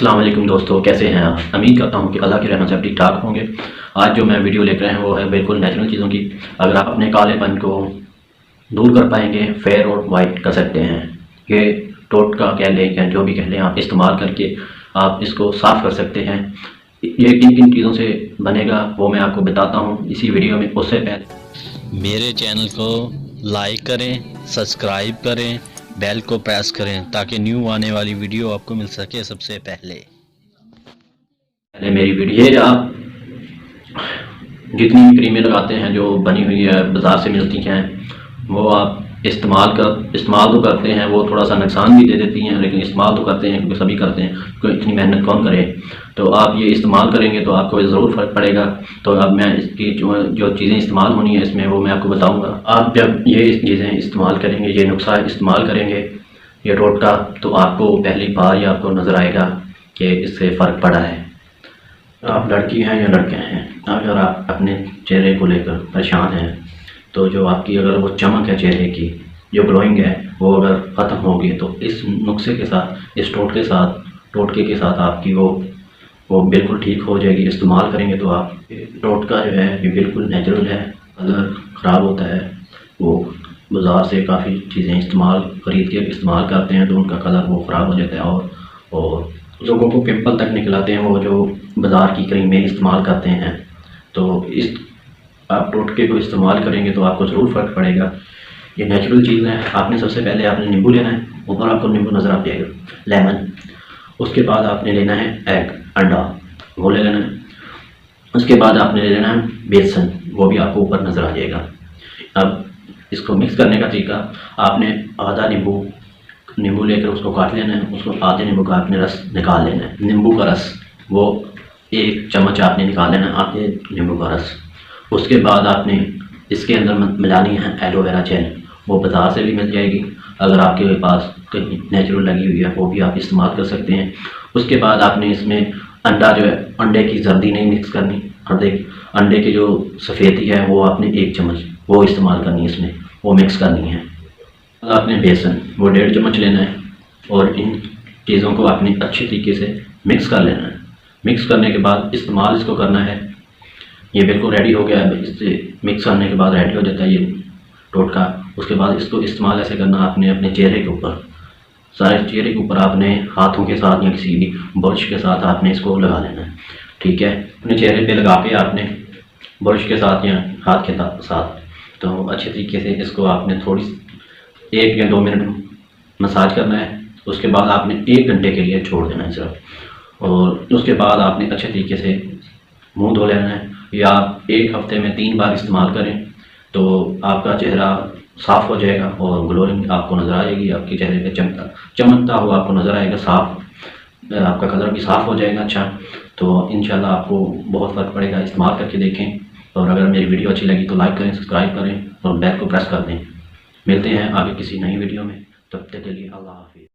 अस्सलाम वालेकुम दोस्तों, कैसे हैं आप। उम्मीद करता हूं कि अल्लाह की रहमत से आप ठीक ठाक होंगे। आज जो मैं वीडियो लेकर आए हैं वो है बिल्कुल नेचुरल चीज़ों की। अगर आप अपने कालेपन को दूर कर पाएंगे, फेयर और वाइट कर सकते हैं। ये टोटका कह लें या जो भी कह लें, आप इस्तेमाल करके आप इसको साफ़ कर सकते हैं। ये किन किन चीज़ों से बनेगा वो मैं आपको बताता हूँ इसी वीडियो में। उससे पहले मेरे चैनल को लाइक करें, सब्सक्राइब करें, बेल को प्रेस करें ताकि न्यू आने वाली वीडियो आपको मिल सके सबसे पहले। मेरी वीडियो ये आप जितनी भी क्रीमें लगाते हैं जो बनी हुई है बाज़ार से मिलती हैं, वो आप इस्तेमाल तो करते हैं, वो थोड़ा सा नुकसान भी दे देती हैं, लेकिन इस्तेमाल तो करते हैं क्योंकि सभी करते हैं, क्योंकि इतनी मेहनत कौन करे। तो आप ये इस्तेमाल करेंगे तो आपको ज़रूर फ़र्क पड़ेगा। तो अब मैं इसकी जो चीज़ें इस्तेमाल होनी है इसमें वो मैं आपको बताऊँगा। आप जब ये चीज़ें इस्तेमाल करेंगे, ये नुस्खा इस्तेमाल करेंगे, ये टोटका, तो आपको पहली बार ही आपको नज़र आएगा कि इससे फ़र्क पड़ा है। आप लड़की हैं या लड़के हैं, अगर आप अपने चेहरे को लेकर परेशान हैं तो जो आपकी अगर वो चमक है चेहरे की, जो ग्लोइंग है, वो अगर ख़त्म होगी तो इस नुस्खे के साथ, इस टोटके के साथ आपकी वो बिल्कुल ठीक हो जाएगी। इस्तेमाल करेंगे तो आप टोटका जो है ये बिल्कुल नेचुरल है। अगर ख़राब होता है, वो बाज़ार से काफ़ी चीज़ें ख़रीद के इस्तेमाल करते हैं तो उनका कलर वो ख़राब हो जाता है और लोगों को पिंपल तक निकल आते हैं वो जो बाज़ार की क्रीमें इस्तेमाल करते हैं। तो इस आप टोटके को इस्तेमाल करेंगे तो आपको ज़रूर फ़र्क पड़ेगा। ये नेचुरल चीज़ है। आपने सबसे पहले आपने नींबू लेना है, ऊपर आपको नींबू नज़र आ जाएगा, लेमन। उसके बाद आपने लेना है एग, अंडा, वो ले लेना है। उसके बाद आपने ले लेना है बेसन, वो भी आपको ऊपर नज़र आ जाएगा। अब इसको मिक्स करने का तरीका, आपने आधा नींबू लेकर उसको काट लेना है, उसको आधे नींबू का आपने रस निकाल लेना है। नींबू का रस वो 1 चम्मच आपने निकाल लेना है, आधे नींबू का रस। उसके बाद आपने इसके अंदर मिलानी है एलोवेरा जेल, वो बाज़ार से भी मिल जाएगी। अगर आपके पास कहीं नेचुरल लगी हुई है वो भी आप इस्तेमाल कर सकते हैं। उसके बाद आपने इसमें अंडा जो है, अंडे की जर्दी नहीं मिक्स करनी, अंडे की जो सफ़ेदी है वो आपने 1 चम्मच वो इस्तेमाल करनी है, इसमें वो मिक्स करनी है। आपने बेसन वो 1.5 चम्मच लेना है और इन चीज़ों को आपने अच्छे तरीके से मिक्स कर लेना है। मिक्स करने के बाद इस्तेमाल इसको करना है। ये बिल्कुल रेडी हो गया है, इससे मिक्स करने के बाद रेडी हो जाता है ये टोटका। उसके बाद इसको इस्तेमाल ऐसे करना, आपने अपने चेहरे के ऊपर, सारे चेहरे के ऊपर आपने हाथों के साथ या किसी भी ब्रश के साथ आपने इसको लगा लेना है। ठीक है, अपने चेहरे पे लगा के आपने ब्रश के साथ या हाथ के साथ तो अच्छे तरीके से इसको आपने थोड़ी 1 या 2 मिनट मसाज करना है। उसके बाद आपने 1 घंटे के लिए छोड़ देना है सिर्फ, और उसके बाद आपने अच्छे तरीके से मुंह धो लेना है। या आप 1 हफ्ते में 3 बार इस्तेमाल करें तो आपका चेहरा साफ़ हो जाएगा और ग्लोइंग आपको नज़र आएगी। आपके चेहरे पे चमकता हुआ आपको नज़र आएगा, साफ़, आपका कलर भी साफ़ हो जाएगा। अच्छा, तो इंशाल्लाह आपको बहुत फ़र्क पड़ेगा, इस्तेमाल करके देखें। और अगर मेरी वीडियो अच्छी लगी तो लाइक करें, सब्सक्राइब करें और बेल को प्रेस कर दें। मिलते हैं आगे किसी नई वीडियो में, तब तक के लिए अल्लाह हाफ़िज़।